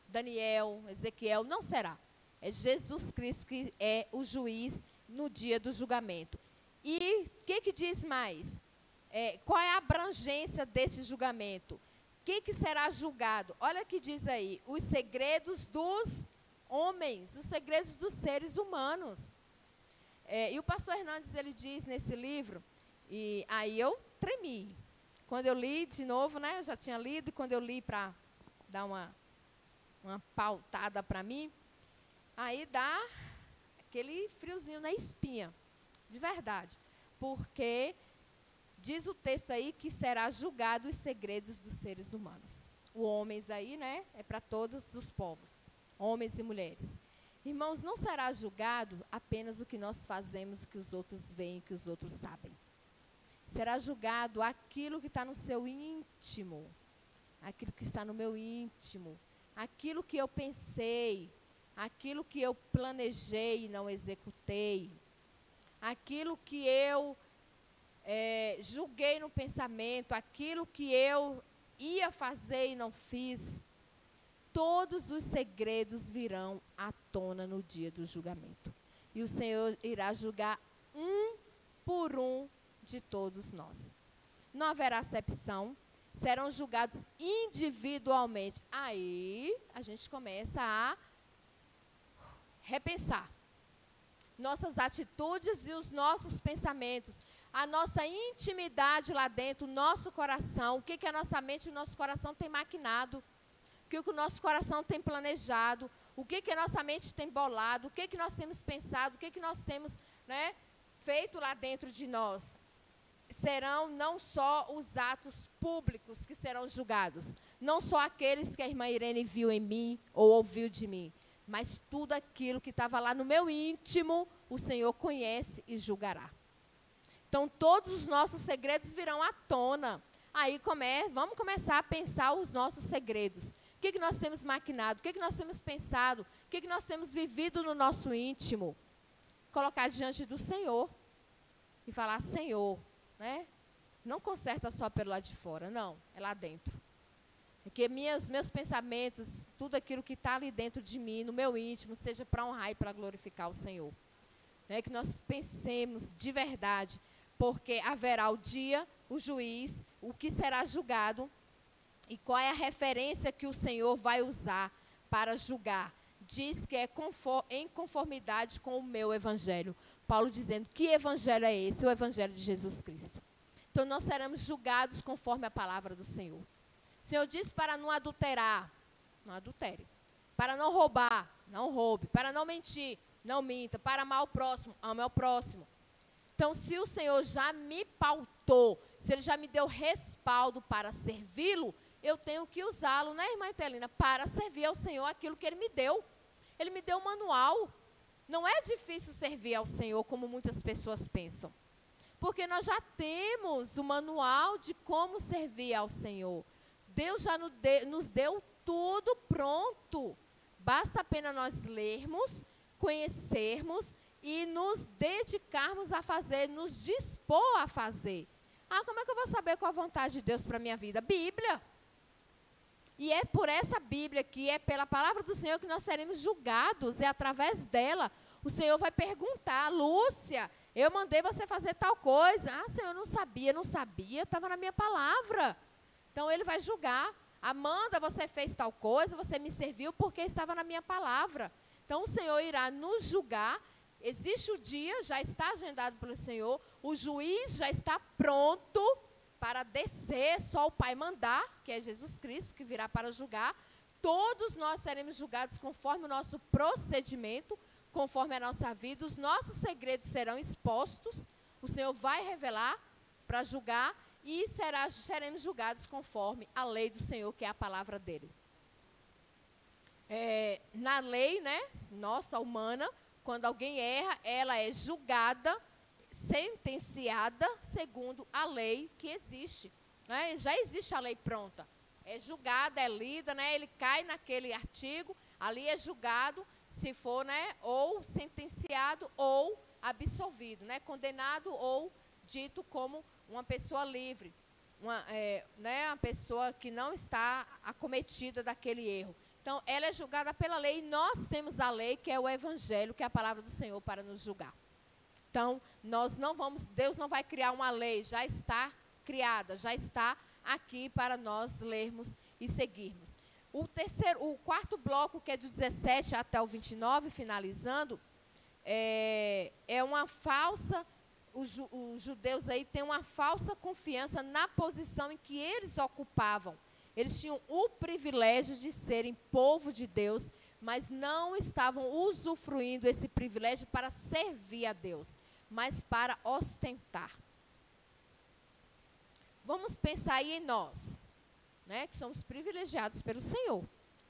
Daniel, Ezequiel, não será. É Jesus Cristo que é o juiz no dia do julgamento. E o que diz mais? Qual é a abrangência desse julgamento? O que será julgado? Olha o que diz aí, os segredos dos homens, os segredos dos seres humanos. E o pastor Hernandes, ele diz nesse livro, e aí eu tremi. Quando eu li de novo, né, eu já tinha lido, e quando eu li para dar uma pautada para mim, aí dá aquele friozinho na espinha, de verdade. Porque diz o texto aí que será julgado os segredos dos seres humanos. O homens aí, né, é para todos os povos, homens e mulheres. Irmãos, não será julgado apenas o que nós fazemos, o que os outros veem, o que os outros sabem. Será julgado aquilo que está no seu íntimo, aquilo que está no meu íntimo, aquilo que eu pensei, aquilo que eu planejei e não executei, aquilo que eu julguei no pensamento, aquilo que eu ia fazer e não fiz. Todos os segredos virão à tona no dia do julgamento. E o Senhor irá julgar um por um de todos nós. Não haverá acepção, serão julgados individualmente. Aí a gente começa a repensar nossas atitudes e os nossos pensamentos, a nossa intimidade lá dentro, o nosso coração, o que a nossa mente e o nosso coração tem maquinado, o que o nosso coração tem planejado, o que a nossa mente tem bolado, o que nós temos pensado, o que nós temos, né, feito lá dentro de nós. Serão não só os atos públicos que serão julgados, não só aqueles que a irmã Irene viu em mim ou ouviu de mim, mas tudo aquilo que estava lá no meu íntimo, o Senhor conhece e julgará. Então, todos os nossos segredos virão à tona. Aí vamos começar a pensar os nossos segredos. O que nós temos maquinado, o que nós temos pensado, o que nós temos vivido no nosso íntimo. Colocar diante do Senhor e falar, Senhor, né? Não conserta só pelo lado de fora, não, é lá dentro. Porque meus pensamentos, tudo aquilo que está ali dentro de mim, no meu íntimo, seja para honrar e para glorificar o Senhor. Né? Que nós pensemos de verdade, porque haverá o dia, o juiz, o que será julgado e qual é a referência que o Senhor vai usar para julgar. Diz que é em conformidade com o meu evangelho. Paulo dizendo, que evangelho é esse? O evangelho de Jesus Cristo. Então, nós seremos julgados conforme a palavra do Senhor. O Senhor diz para não adulterar, não adultere. Para não roubar, não roube. Para não mentir, não minta. Para amar o próximo, ame ao próximo. Então, se o Senhor já me pautou, se Ele já me deu respaldo para servi-lo, eu tenho que usá-lo, né, irmã Etelina, para servir ao Senhor aquilo que Ele me deu. Ele me deu um manual. Não é difícil servir ao Senhor, como muitas pessoas pensam. Porque nós já temos o manual de como servir ao Senhor. Deus já nos deu tudo pronto. Basta apenas nós lermos, conhecermos e nos dedicarmos a fazer, nos dispor a fazer. Como é que eu vou saber qual a vontade de Deus para a minha vida? Bíblia. E é por essa Bíblia, que é pela palavra do Senhor, que nós seremos julgados. É através dela. O Senhor vai perguntar, Lúcia, eu mandei você fazer tal coisa. Senhor, eu não sabia, estava na minha palavra. Então, ele vai julgar. Amanda, você fez tal coisa, você me serviu porque estava na minha palavra. Então, o Senhor irá nos julgar. Existe o dia, já está agendado pelo Senhor, o juiz já está pronto para descer, só o Pai mandar, que é Jesus Cristo, que virá para julgar. Todos nós seremos julgados conforme o nosso procedimento, conforme a nossa vida. Os nossos segredos serão expostos, o Senhor vai revelar para julgar e seremos julgados conforme a lei do Senhor, que é a palavra dele. Na lei, né, nossa, humana, quando alguém erra, ela é julgada, sentenciada segundo a lei que existe. Né? Já existe a lei pronta. É julgada, é lida, né? Ele cai naquele artigo, ali é julgado, se for, né, ou sentenciado ou absolvido, né? Condenado ou dito como uma pessoa livre, uma pessoa que não está acometida daquele erro. Então, ela é julgada pela lei e nós temos a lei, que é o Evangelho, que é a palavra do Senhor para nos julgar. Então, Deus não vai criar uma lei, já está criada, já está aqui para nós lermos e seguirmos. O quarto bloco, que é do 17 até o 29, finalizando, é uma falsa, os judeus aí têm uma falsa confiança na posição em que eles ocupavam. Eles tinham o privilégio de serem povo de Deus, mas não estavam usufruindo esse privilégio para servir a Deus, mas para ostentar. Vamos pensar aí em nós, né, que somos privilegiados pelo Senhor,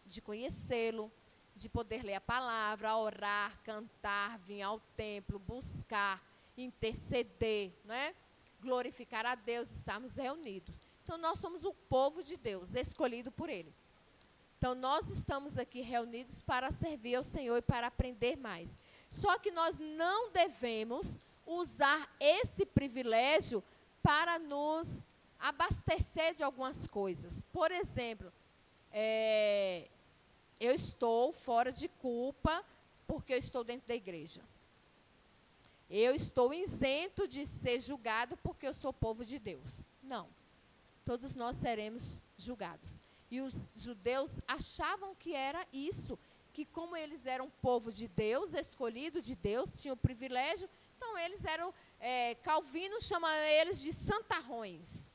de conhecê-lo, de poder ler a palavra, orar, cantar, vir ao templo, buscar, interceder, né, glorificar a Deus, estarmos reunidos. Então, nós somos o povo de Deus, escolhido por Ele. Então, nós estamos aqui reunidos para servir ao Senhor e para aprender mais. Só que nós não devemos usar esse privilégio para nos abastecer de algumas coisas. Por exemplo, eu estou fora de culpa porque eu estou dentro da igreja. Eu estou isento de ser julgado porque eu sou povo de Deus. Não. Todos nós seremos julgados. E os judeus achavam que era isso, que como eles eram povo de Deus, escolhido de Deus, tinham o privilégio, então eles eram, Calvino chama eles de santarrões.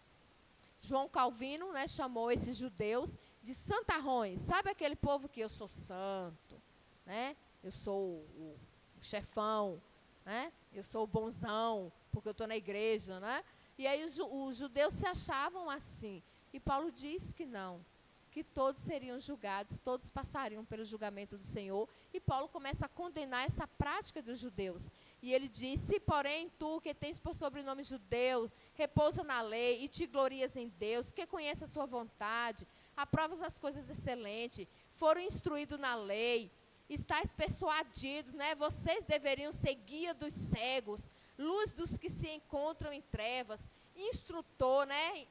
João Calvino, né, chamou esses judeus de santarrões. Sabe aquele povo que eu sou santo, né? Eu sou o chefão, né? Eu sou o bonzão, porque eu estou na igreja, né? E aí os judeus se achavam assim. E Paulo diz que não, que todos seriam julgados, todos passariam pelo julgamento do Senhor. E Paulo começa a condenar essa prática dos judeus. E ele diz, se porém tu, que tens por sobrenome judeu, repousa na lei e te glorias em Deus, que conhece a sua vontade, aprovas as coisas excelentes, foram instruídos na lei, estáis persuadidos, né? Vocês deveriam ser guia dos cegos, luz dos que se encontram em trevas, instrutor, né?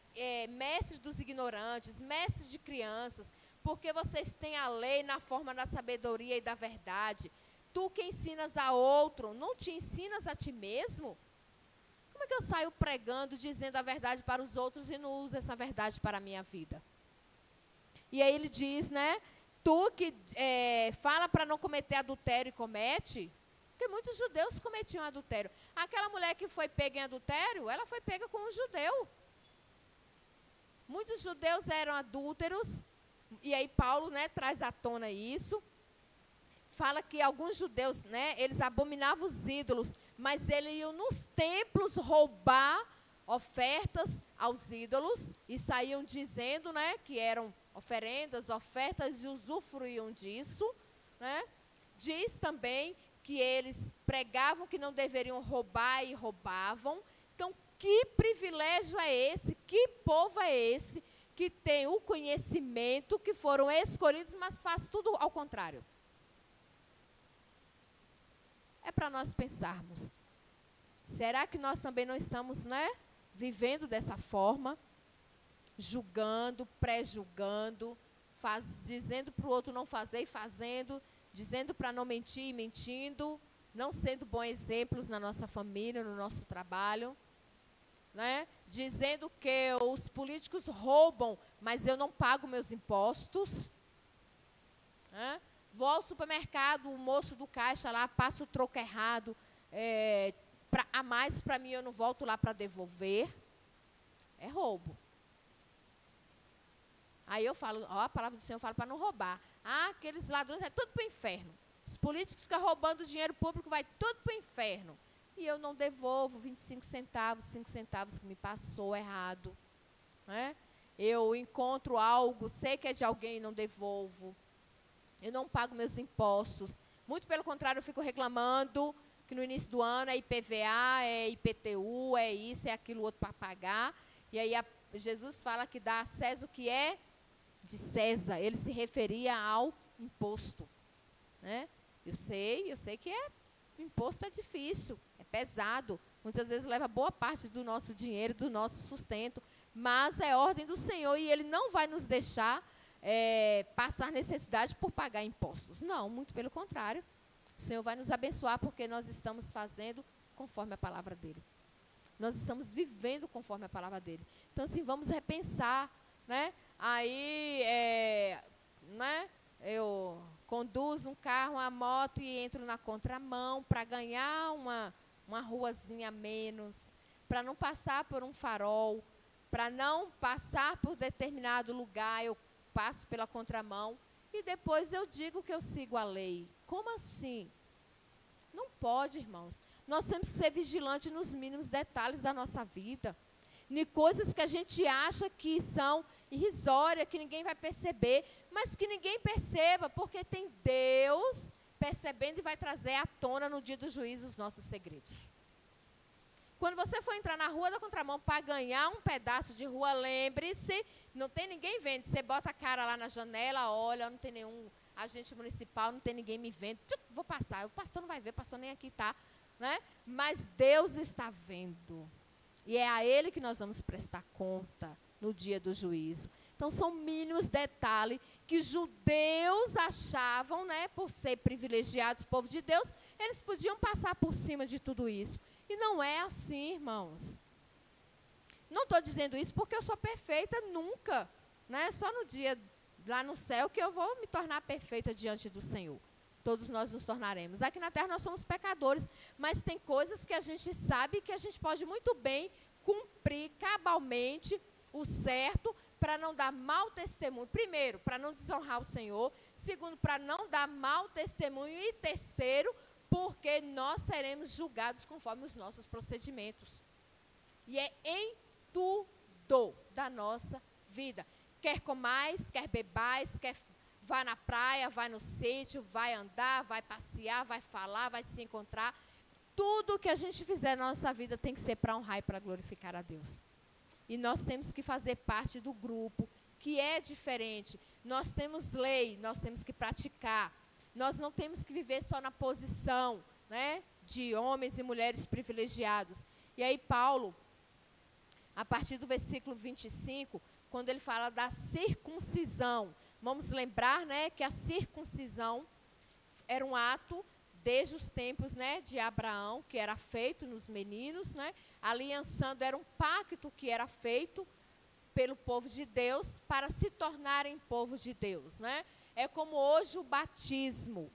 Mestre dos ignorantes, mestre de crianças, porque vocês têm a lei na forma da sabedoria e da verdade. Tu que ensinas a outro, não te ensinas a ti mesmo? Como é que eu saio pregando, dizendo a verdade para os outros e não uso essa verdade para a minha vida? E aí ele diz, né? Tu que fala para não cometer adultério e comete, porque muitos judeus cometiam adultério. Aquela mulher que foi pega em adultério, ela foi pega com um judeu. Muitos judeus eram adúlteros, e aí Paulo, né, traz à tona isso. Fala que alguns judeus, né, eles abominavam os ídolos, mas eles iam nos templos roubar ofertas aos ídolos e saíam dizendo, né, que eram oferendas, ofertas e usufruíam disso, né? Diz também que eles pregavam que não deveriam roubar e roubavam. Então, que privilégio é esse? Que povo é esse que tem o conhecimento, que foram escolhidos, mas faz tudo ao contrário? É para nós pensarmos. Será que nós também não estamos, né, vivendo dessa forma? Julgando, pré-julgando, dizendo para o outro não fazer e fazendo, dizendo para não mentir e mentindo, não sendo bons exemplos na nossa família, no nosso trabalho. né, dizendo que os políticos roubam, mas eu não pago meus impostos. Né? Vou ao supermercado, o moço do caixa lá passa o troco errado, a mais para mim eu não volto lá para devolver. É roubo. Aí eu falo, a palavra do Senhor fala para não roubar. Aqueles ladrões, vai tudo para o inferno. Os políticos ficam roubando o dinheiro público, vai tudo para o inferno. E eu não devolvo 25 centavos, 5 centavos que me passou errado. Né? Eu encontro algo, sei que é de alguém e não devolvo. Eu não pago meus impostos. Muito pelo contrário, eu fico reclamando que no início do ano é IPVA, é IPTU, é isso, é aquilo outro para pagar. E aí Jesus fala que dá a César o que é de César. Ele se referia ao imposto. Né? Eu sei que o imposto é difícil, é pesado. Muitas vezes leva boa parte do nosso dinheiro, do nosso sustento. Mas é ordem do Senhor e Ele não vai nos deixar passar necessidade por pagar impostos. Não, muito pelo contrário. O Senhor vai nos abençoar porque nós estamos fazendo conforme a palavra dEle. Nós estamos vivendo conforme a palavra dEle. Então, assim, vamos repensar, né? Aí, né? Eu conduzo um carro, uma moto e entro na contramão para ganhar uma ruazinha a menos, para não passar por um farol, para não passar por determinado lugar, eu passo pela contramão e depois eu digo que eu sigo a lei. Como assim? Não pode, irmãos. Nós temos que ser vigilantes nos mínimos detalhes da nossa vida. Em coisas que a gente acha que são irrisórias, que ninguém vai perceber, mas que ninguém perceba, porque tem Deus percebendo e vai trazer à tona no dia do juízo os nossos segredos. Quando você for entrar na rua da contramão para ganhar um pedaço de rua, lembre-se, não tem ninguém vendo. Você bota a cara lá na janela, olha, não tem nenhum agente municipal, não tem ninguém me vendo. Vou passar, o pastor não vai ver, o pastor nem aqui está. Né? Mas Deus está vendo. E é a Ele que nós vamos prestar conta no dia do juízo. Então, são mínimos detalhes que os judeus achavam, né, por ser privilegiados, povo de Deus, eles podiam passar por cima de tudo isso. E não é assim, irmãos. Não estou dizendo isso porque eu sou perfeita, nunca. Né? Só no dia lá no céu que eu vou me tornar perfeita diante do Senhor. Todos nós nos tornaremos. Aqui na terra nós somos pecadores, mas tem coisas que a gente sabe que a gente pode muito bem cumprir cabalmente o certo para não dar mau testemunho. Primeiro, para não desonrar o Senhor. Segundo, para não dar mau testemunho. E terceiro, porque nós seremos julgados conforme os nossos procedimentos. E é em tudo da nossa vida. Quer comais, quer bebais, quer vá na praia, vai no sítio, vai andar, vai passear, vai falar, vai se encontrar. Tudo que a gente fizer na nossa vida tem que ser para honrar e para glorificar a Deus. E nós temos que fazer parte do grupo, que é diferente. Nós temos lei, nós temos que praticar. Nós não temos que viver só na posição, né, de homens e mulheres privilegiados. E aí Paulo, a partir do versículo 25, quando ele fala da circuncisão, vamos lembrar, né, que a circuncisão era um ato desde os tempos, né, de Abraão, que era feito nos meninos, né, aliançando, era um pacto que era feito pelo povo de Deus para se tornarem povo de Deus, né? É como hoje o batismo.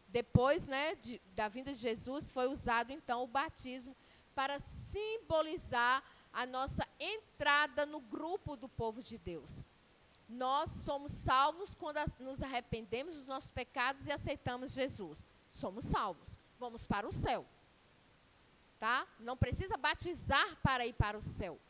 Depois, né, da vinda de Jesus, foi usado então o batismo para simbolizar a nossa entrada no grupo do povo de Deus. Nós somos salvos quando nos arrependemos dos nossos pecados e aceitamos Jesus. Somos salvos. Vamos para o céu. Tá? Não precisa batizar para ir para o céu.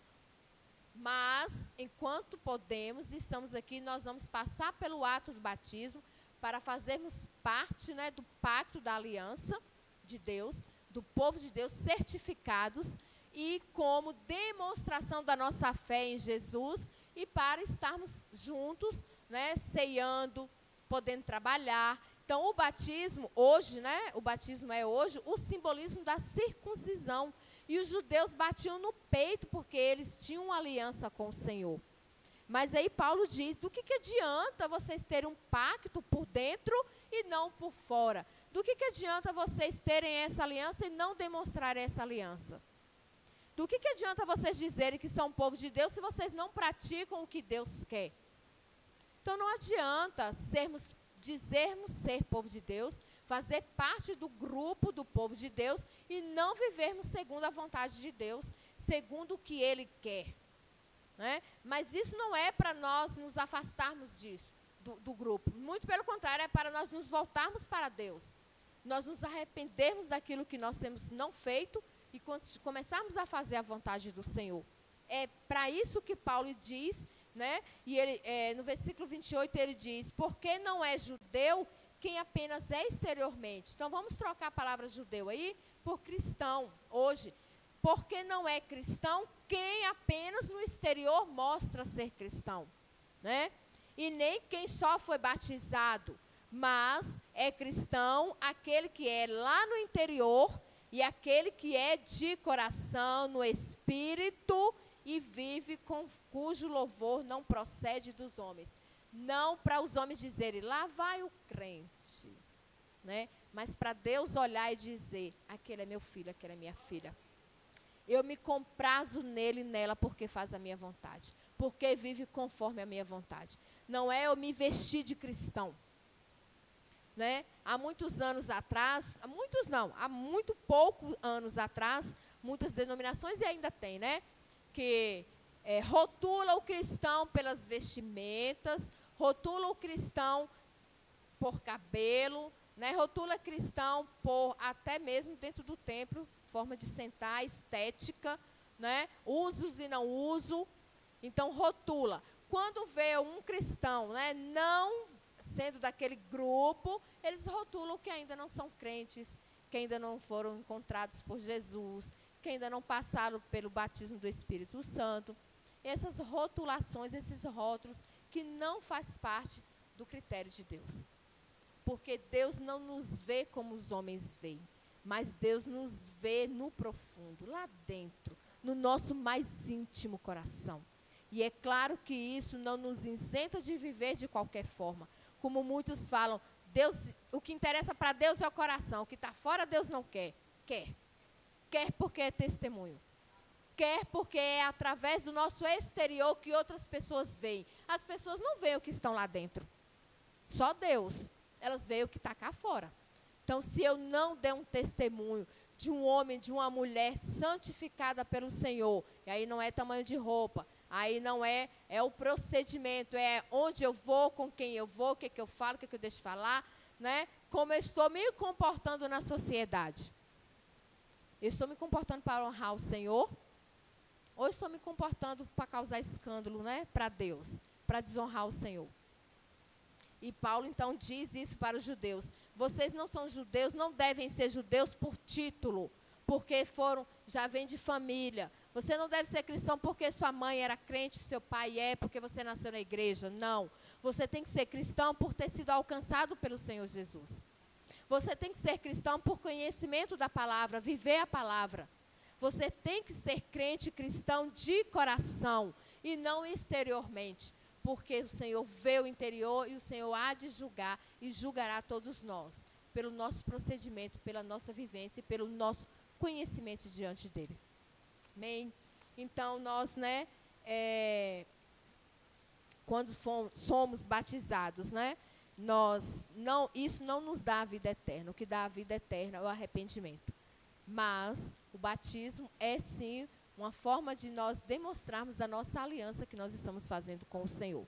Mas, enquanto podemos e estamos aqui, nós vamos passar pelo ato do batismo para fazermos parte, né, do pacto da aliança de Deus, do povo de Deus, certificados e como demonstração da nossa fé em Jesus e para estarmos juntos, né, ceando, podendo trabalhar. Então, o batismo, hoje, né, o batismo é hoje o simbolismo da circuncisão. E os judeus batiam no peito porque eles tinham uma aliança com o Senhor. Mas aí Paulo diz, do que adianta vocês terem um pacto por dentro e não por fora? Do que adianta vocês terem essa aliança e não demonstrar essa aliança? Do que adianta vocês dizerem que são povo de Deus se vocês não praticam o que Deus quer? Então não adianta dizermos ser povo de Deus, fazer parte do grupo do povo de Deus e não vivermos segundo a vontade de Deus, segundo o que Ele quer. Né? Mas isso não é para nós nos afastarmos disso, do grupo. Muito pelo contrário, é para nós nos voltarmos para Deus. Nós nos arrependermos daquilo que nós temos não feito e começarmos a fazer a vontade do Senhor. É para isso que Paulo diz, né? E ele, no versículo 28 ele diz, porque não é judeu quem apenas é exteriormente. Então vamos trocar a palavra judeu aí por cristão hoje. Porque não é cristão quem apenas no exterior mostra ser cristão, né? E nem quem só foi batizado, mas é cristão aquele que é lá no interior e aquele que é de coração, no espírito e vive cujo louvor não procede dos homens. Não para os homens dizerem, lá vai o crente, né? Mas para Deus olhar e dizer, aquele é meu filho, aquela é minha filha. Eu me comprazo nele e nela porque faz a minha vontade, porque vive conforme a minha vontade. Não é eu me vestir de cristão. Né? Há muitos anos atrás, há muito poucos anos atrás, muitas denominações e ainda tem, né? Que rotula o cristão pelas vestimentas, rotula o cristão por cabelo, né? Rotula cristão por até mesmo dentro do templo, forma de sentar, estética, né? Usos e não uso. Então rotula. Quando vê um cristão, né, não sendo daquele grupo, eles rotulam que ainda não são crentes, que ainda não foram encontrados por Jesus, que ainda não passaram pelo batismo do Espírito Santo. Essas rotulações, esses rótulos que não faz parte do critério de Deus. Porque Deus não nos vê como os homens veem, mas Deus nos vê no profundo, lá dentro, no nosso mais íntimo coração. E é claro que isso não nos isenta de viver de qualquer forma. Como muitos falam, Deus, o que interessa para Deus é o coração, o que está fora Deus não quer. Quer porque é testemunho. Quer porque é através do nosso exterior que outras pessoas veem. As pessoas não veem o que estão lá dentro. Só Deus. Elas veem o que está cá fora. Então, se eu não der um testemunho de um homem, de uma mulher santificada pelo Senhor, e aí não é tamanho de roupa, aí não é o procedimento, é onde eu vou, com quem eu vou, o que eu falo, o que eu deixo de falar, né? Como eu estou me comportando na sociedade. Eu estou me comportando para honrar o Senhor, ou estou me comportando para causar escândalo, né? Para Deus, para desonrar o Senhor. E Paulo, então, diz isso para os judeus. Vocês não são judeus, não devem ser judeus por título, porque já vêm de família. Você não deve ser cristão porque sua mãe era crente, seu pai porque você nasceu na igreja. Não. Você tem que ser cristão por ter sido alcançado pelo Senhor Jesus. Você tem que ser cristão por conhecimento da palavra, viver a palavra. Você tem que ser crente cristão de coração e não exteriormente. Porque o Senhor vê o interior e o Senhor há de julgar e julgará todos nós, pelo nosso procedimento, pela nossa vivência e pelo nosso conhecimento diante dele. Amém? Então, nós, né, quando somos batizados, né, isso não nos dá a vida eterna. O que dá a vida eterna é o arrependimento. Mas o batismo é, sim, uma forma de nós demonstrarmos a nossa aliança que nós estamos fazendo com o Senhor.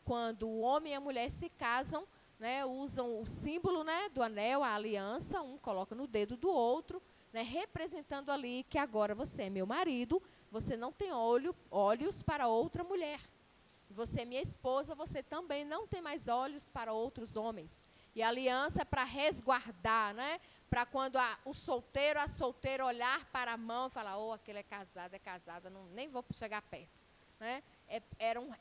Quando o homem e a mulher se casam, né, usam o símbolo, né, do anel, a aliança, um coloca no dedo do outro, né, representando ali que agora você é meu marido, você não tem olhos para outra mulher. Você é minha esposa, você também não tem mais olhos para outros homens. E a aliança é para resguardar, né? Para quando a solteira olhar para a mão e falar, aquele é casada, nem vou chegar perto. Né?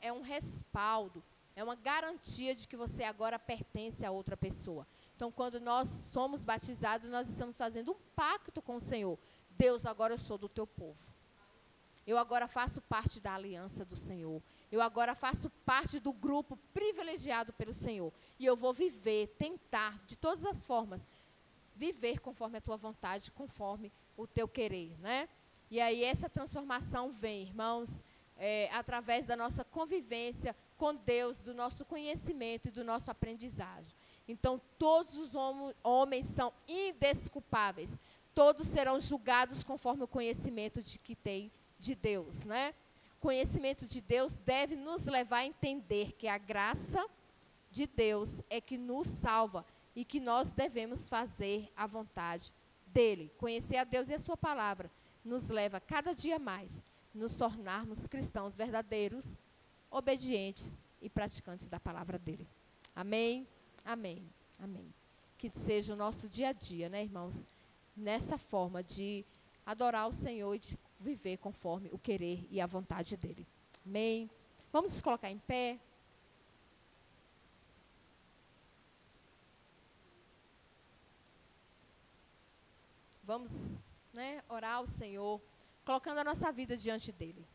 É um respaldo, é uma garantia de que você agora pertence a outra pessoa. Então, quando nós somos batizados, nós estamos fazendo um pacto com o Senhor. Deus, agora eu sou do teu povo. Eu agora faço parte da aliança do Senhor. Eu agora faço parte do grupo privilegiado pelo Senhor. E eu vou viver, tentar, de todas as formas, viver conforme a tua vontade, conforme o teu querer, né? E aí essa transformação vem, irmãos, através da nossa convivência com Deus, do nosso conhecimento e do nosso aprendizagem. Então, todos os homens são indesculpáveis. Todos serão julgados conforme o conhecimento que tem de Deus, né? O conhecimento de Deus deve nos levar a entender que a graça de Deus é que nos salva e que nós devemos fazer a vontade dele. Conhecer a Deus e a sua palavra nos leva cada dia mais a nos tornarmos cristãos verdadeiros, obedientes e praticantes da palavra dele. Amém? Amém. Amém. Que seja o nosso dia a dia, né, irmãos? Nessa forma de adorar o Senhor e de viver conforme o querer e a vontade dele. Amém? Vamos nos colocar em pé. Vamos, né, orar ao Senhor, colocando a nossa vida diante dele.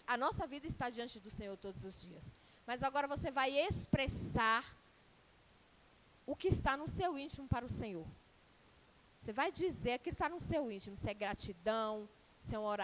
A nossa vida está diante do Senhor todos os dias. Mas agora você vai expressar o que está no seu íntimo para o Senhor. Você vai dizer que está no seu íntimo, se é gratidão, se é uma oração.